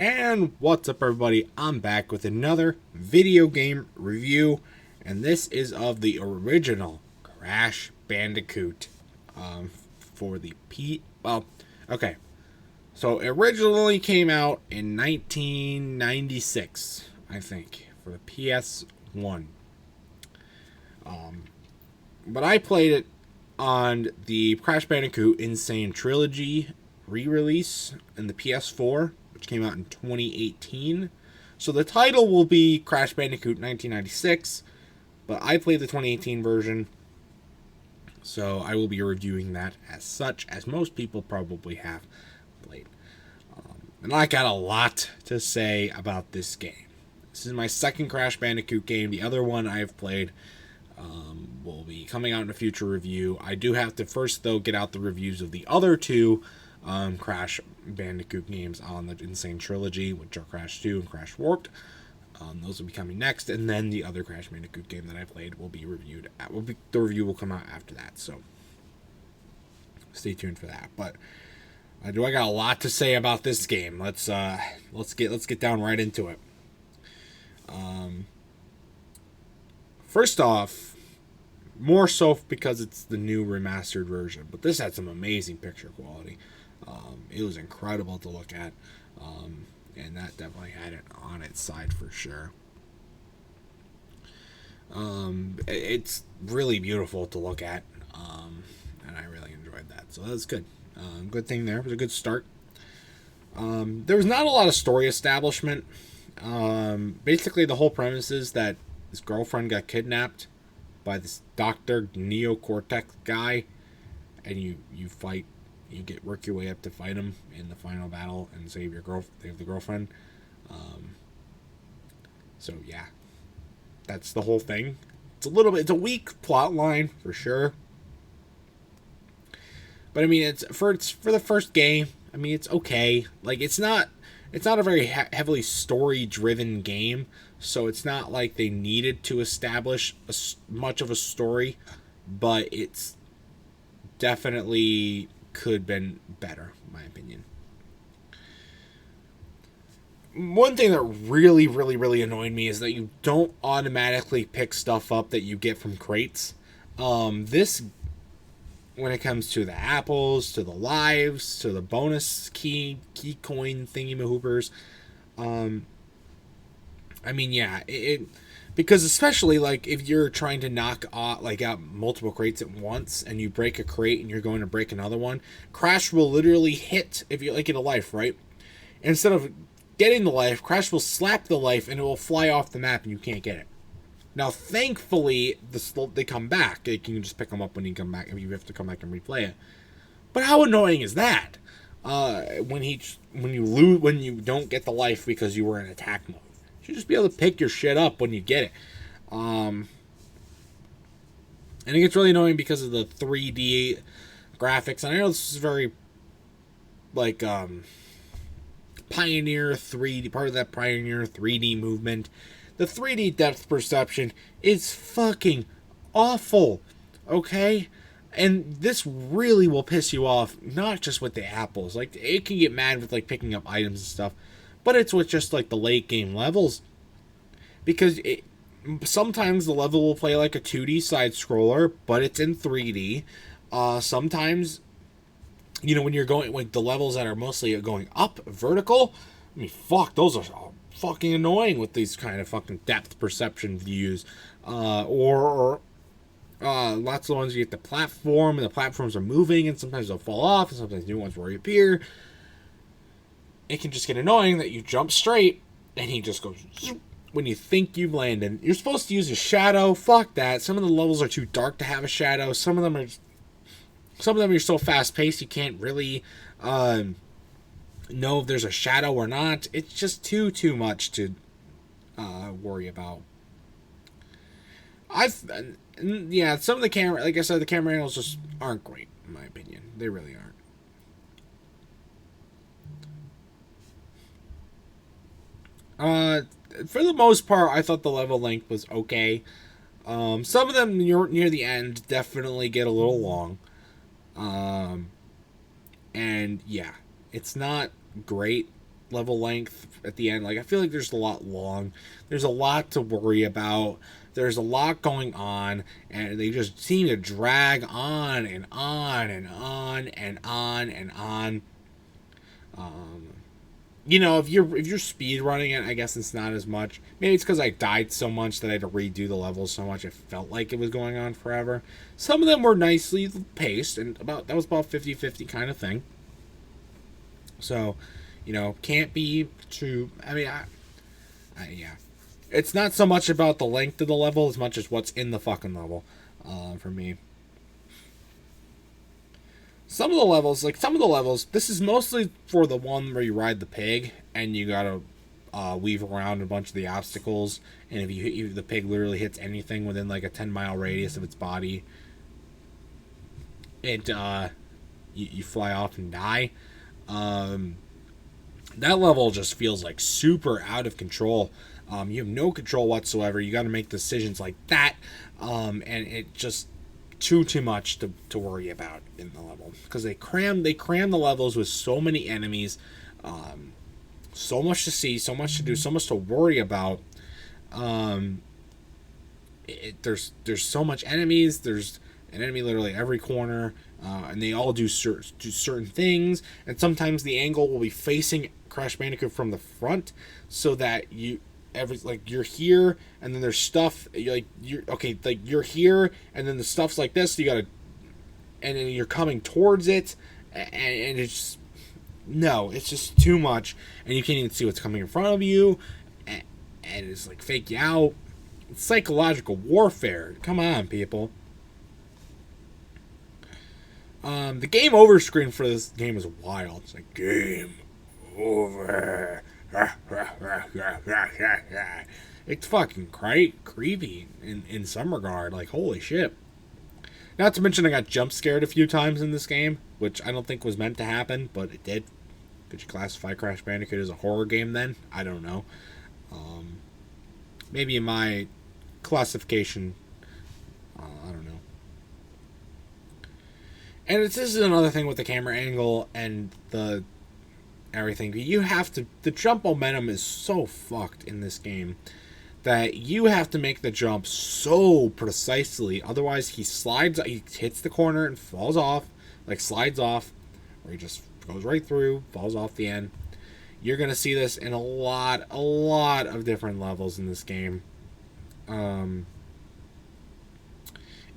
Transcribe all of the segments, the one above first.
And what's up, everybody? I'm back with another video game review, and this is of the original Crash Bandicoot for the okay. So it originally came out in 1996, I think, for the PS1. But I played it on the Crash Bandicoot Insane Trilogy re-release in the PS4, which came out in 2018. So the title will be Crash Bandicoot 1996, but I played the 2018 version, so I will be reviewing that as such, as most people probably have played. And I got a lot to say about this game. This is my second Crash Bandicoot game. The other one I've played will be coming out in a future review. I do have to first, though, get out the reviews of the other two Crash Bandicoot games on the Insane Trilogy, which are Crash 2 and Crash Warped. Those will be coming next, and then the other Crash Bandicoot game that I played will be reviewed. The review will come out after that, so stay tuned for that. But I got a lot to say about this game. Let's get down right into it. First off, more so because it's the new remastered version, but this had some amazing picture quality. It was incredible to look at, and that definitely had it on its side for sure. It's really beautiful to look at, and I really enjoyed that, so that's good. Good thing there. It was a good start. There was not a lot of story establishment. Basically, the whole premise is that his girlfriend got kidnapped by this Dr. Neocortex guy, and you work your way up to fight him in the final battle and save the girlfriend. So yeah, that's the whole thing. It's a weak plot line for sure, but I mean, it's for the first game. I mean, it's okay. Like, it's not a very heavily story driven game, so it's not like they needed to establish much of a story, but it's definitely could have been better, in my opinion. One thing that really, really, really annoyed me is that you don't automatically pick stuff up that you get from crates. This, when it comes to the apples, to the lives, to the bonus key coin thingy mahoopers, I mean, yeah, because especially like if you're trying to knock out multiple crates at once, and you break a crate and you're going to break another one, Crash will literally hit if you get a life, right? Instead of getting the life, Crash will slap the life and it will fly off the map and you can't get it. Now, thankfully, they come back. You can just pick them up when you come back. If you have to come back and replay it. But how annoying is that? When you don't get the life because you were in attack mode, you should just be able to pick your shit up when you get it. And it gets really annoying because of the 3D graphics. And I know this is very Pioneer 3D, part of that Pioneer 3D movement. The 3D depth perception is fucking awful, okay? And this really will piss you off, not just with the apples. Like, it can get mad with, picking up items and stuff, but it's with just, the late game levels. Because sometimes the level will play like a 2D side-scroller, but it's in 3D. Sometimes, when you're going, the levels that are mostly going up, vertical, I mean, fuck, those are fucking annoying with these kind of fucking depth perception views. Or lots of the ones you get the platform, and the platforms are moving, and sometimes they'll fall off, and sometimes new ones will reappear. It can just get annoying that you jump straight, and he just goes when you think you've landed. You're supposed to use a shadow. Fuck that. Some of the levels are too dark to have a shadow. Some of them are so fast paced you can't really know if there's a shadow or not. It's just too much to worry about. Some of the camera, like I said, the camera angles just aren't great in my opinion. They really aren't. For the most part, I thought the level length was okay. Some of them near the end definitely get a little long. And yeah, it's not great. level length at the end. Like, I feel like there's a lot long. There's a lot to worry about. There's a lot going on, and they just seem to drag on and on and on and on and on. You know, if you're speed running it, I guess it's not as much. Maybe it's because I died so much that I had to redo the levels so much. It felt like it was going on forever. Some of them were nicely paced, and that was about 50-50 kind of thing. So, you know, can't be too. I mean, yeah, it's not so much about the length of the level as much as what's in the fucking level, for me. Some of the levels, this is mostly for the one where you ride the pig and you gotta weave around a bunch of the obstacles. And if the pig literally hits anything within like a 10-mile radius of its body, it you fly off and die. That level just feels like super out of control. You have no control whatsoever. You got to make decisions like that, and it just too much to worry about in the level, because they cram the levels with so many enemies, so much to see, so much to do, so much to worry about. There's so much enemies. There's an enemy literally every corner, and they all do certain things. And sometimes the angle will be facing Crash Bandicoot from the front, so that you're here, and then there's stuff you're here, and then the stuff's like this. So you gotta, and then you're coming towards it, and it's just too much, and you can't even see what's coming in front of you, and it's like fake you out. It's psychological warfare. Come on, people. The game over screen for this game is wild. It's like, game over. It's fucking creepy in some regard. Like, holy shit. Not to mention I got jump scared a few times in this game, which I don't think was meant to happen, but it did. Could you classify Crash Bandicoot as a horror game then? I don't know. Maybe in my classification, I don't know. And this is another thing with the camera angle and the everything. You have to. The jump momentum is so fucked in this game that you have to make the jump so precisely. Otherwise, he hits the corner and falls off, like slides off, or he just goes right through, falls off the end. You're gonna see this in a lot of different levels in this game.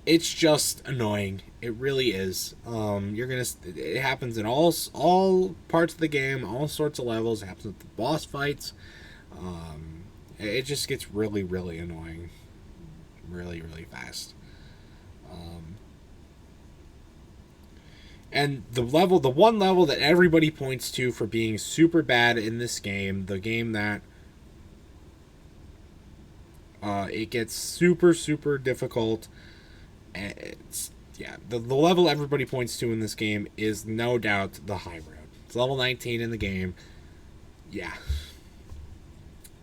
It's just annoying. It really is. It happens in all parts of the game, all sorts of levels. It happens with the boss fights. It just gets really annoying, really fast. And the one level that everybody points to for being super bad in this game, the game that it gets super difficult. It's the level everybody points to in this game is no doubt the high road. It's level 19 in the game. Yeah.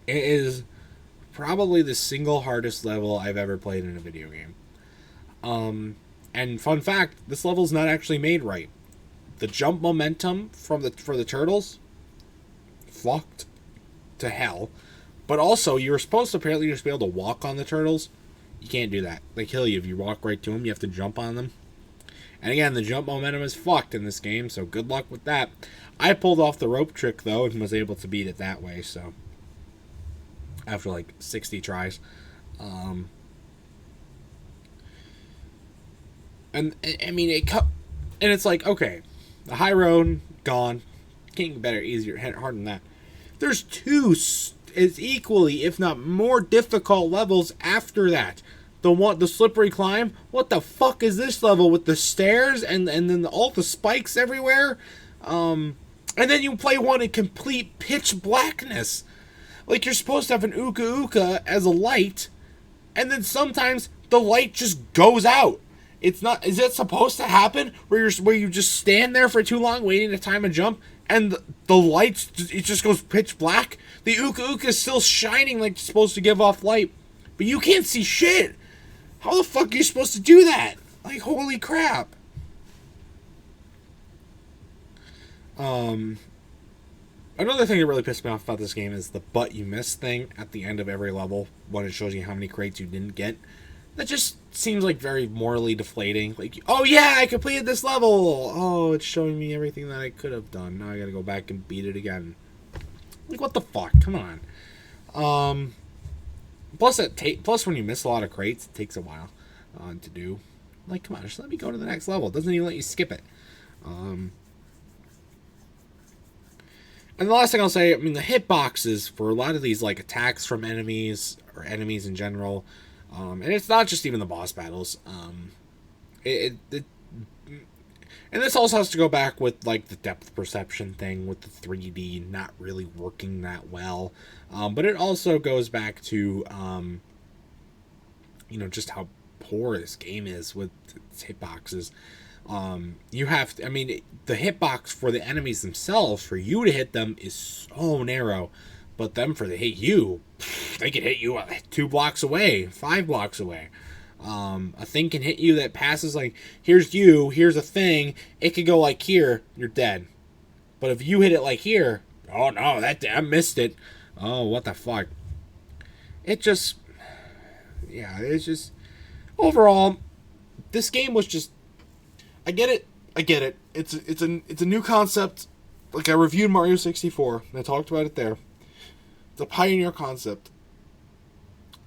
It is probably the single hardest level I've ever played in a video game. And fun fact, this level's not actually made right. The jump momentum for the turtles fucked to hell. But also, you're supposed to apparently just be able to walk on the turtles. You can't do that. They kill you if you walk right to them. You have to jump on them. And again, the jump momentum is fucked in this game, so good luck with that. I pulled off the rope trick, though, and was able to beat it that way, so. After, like, 60 tries. And, I mean, and it's like, okay, the high road, gone. Can't get better, easier, harder than that. There's two is equally, if not more difficult levels after that. The slippery climb. What the fuck is this level with the stairs and then all the spikes everywhere? And then you play one in complete pitch blackness. Like, you're supposed to have an Uka Uka as a light, and then sometimes the light just goes out. It's not. Is it supposed to happen where you just stand there for too long waiting to time a jump, and the lights, it just goes pitch black? The Uka Uka is still shining like it's supposed to give off light, but you can't see shit. How the fuck are you supposed to do that? Like, holy crap. Another thing that really pissed me off about this game is the "but you missed" thing at the end of every level when it shows you how many crates you didn't get. That just seems like very morally deflating. Like, oh yeah, I completed this level. Oh, it's showing me everything that I could have done. Now I gotta go back and beat it again. Like, what the fuck? Come on. Plus when you miss a lot of crates, it takes a while to do. Like, come on, just let me go to the next level. It doesn't even let you skip it. And the last thing I'll say, I mean, the hitboxes for a lot of these like attacks from enemies or enemies in general, and it's not just even the boss battles. And this also has to go back with like the depth perception thing with the 3D not really working that well, but it also goes back to just how poor this game is with its hitboxes. You have to, I mean, the hitbox for the enemies themselves, for you to hit them, is so narrow, but them for to hit you, they can hit you 2 blocks away, 5 blocks away. A thing can hit you that passes like, here's a thing, it could go like here, you're dead. But if you hit it like here, oh no, I missed it. Oh, what the fuck. It's just overall, this game was just, I get it. It's a new concept. Like, I reviewed Mario 64 and I talked about it there. It's a pioneer concept.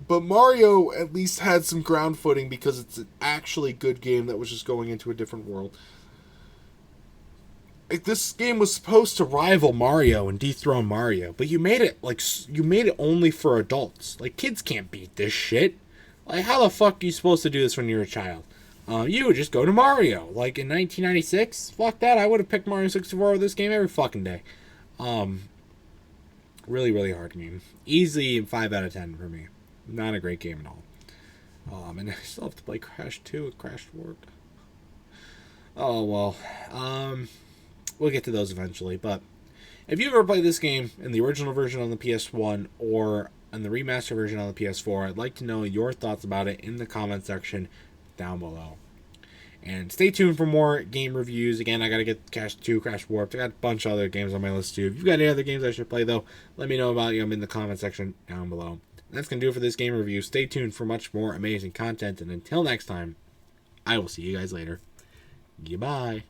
But Mario at least had some ground footing because it's an actually good game that was just going into a different world. Like, this game was supposed to rival Mario and dethrone Mario, but you made it only for adults. Like, kids can't beat this shit. Like, how the fuck are you supposed to do this when you're a child? You would just go to Mario. Like, in 1996, fuck that, I would have picked Mario 64 over this game every fucking day. Really, really hard game. Easily 5 out of 10 for me. Not a great game at all. And I still have to play Crash 2. It crashed work. Oh, well. We'll get to those eventually. But if you've ever played this game in the original version on the PS1 or in the remaster version on the PS4, I'd like to know your thoughts about it in the comment section down below. And stay tuned for more game reviews. Again, I gotta get Crash 2, Crash Warped. I got a bunch of other games on my list too. If you've got any other games I should play though, let me know about them in the comment section down below. That's gonna do it for this game review. Stay tuned for much more amazing content, and until next time, I will see you guys later. Goodbye.